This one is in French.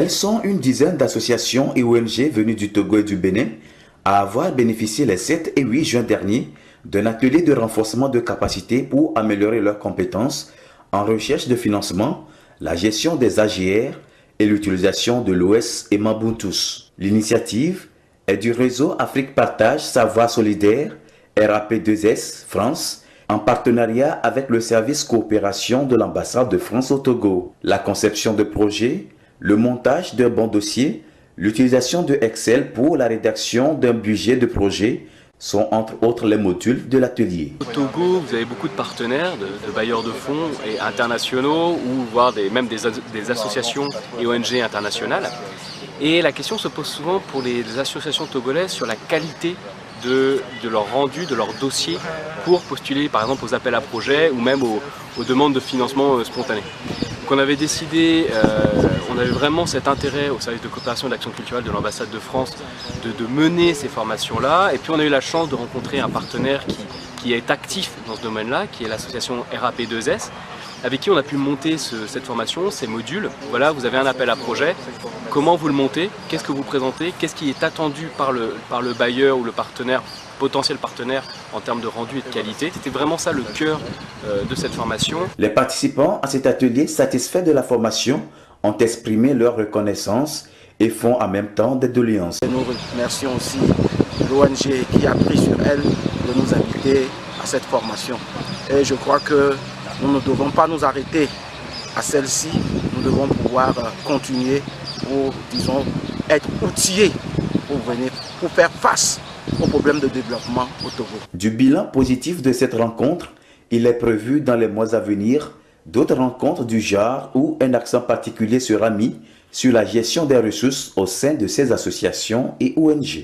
Elles sont une dizaine d'associations et ONG venues du Togo et du Bénin à avoir bénéficié les 7 et 8 juin dernier d'un atelier de renforcement de capacité pour améliorer leurs compétences en recherche de financement, la gestion des AGR et l'utilisation de l'OS et Mabuntus. L'initiative est du réseau Afrique Partage Savoir Solidaire, RAP2S France, en partenariat avec le service coopération de l'ambassade de France au Togo. La conception de projets, le montage d'un bon dossier, l'utilisation de Excel pour la rédaction d'un budget de projet sont entre autres les modules de l'atelier. Au Togo, vous avez beaucoup de partenaires, de bailleurs de fonds et internationaux ou voire même des associations et ONG internationales. Et la question se pose souvent pour les associations togolaises sur la qualité de leur rendu, de leur dossier pour postuler par exemple aux appels à projets ou même aux demandes de financement spontané. Donc on avait décidé, on avait vraiment cet intérêt au service de coopération et d'action culturelle de l'ambassade de France de mener ces formations-là. Et puis on a eu la chance de rencontrer un partenaire qui est actif dans ce domaine-là, qui est l'association RAP2S, avec qui on a pu monter cette formation, ces modules. Voilà, vous avez un appel à projet, comment vous le montez, qu'est-ce que vous présentez, qu'est-ce qui est attendu par le bailleur ou le partenaire, potentiel partenaire en termes de rendu et de qualité. C'était vraiment ça le cœur de cette formation. Les participants à cet atelier satisfaits de la formation ont exprimé leur reconnaissance et font en même temps des doléances. Nous remercions aussi l'ONG qui a pris sur elle de nous inviter à cette formation. Et je crois que nous ne devons pas nous arrêter à celle-ci, nous devons pouvoir continuer pour, disons, être outillés pour faire face aux problèmes de développement au Togo. Du bilan positif de cette rencontre, il est prévu dans les mois à venir d'autres rencontres du genre où un accent particulier sera mis sur la gestion des ressources au sein de ces associations et ONG.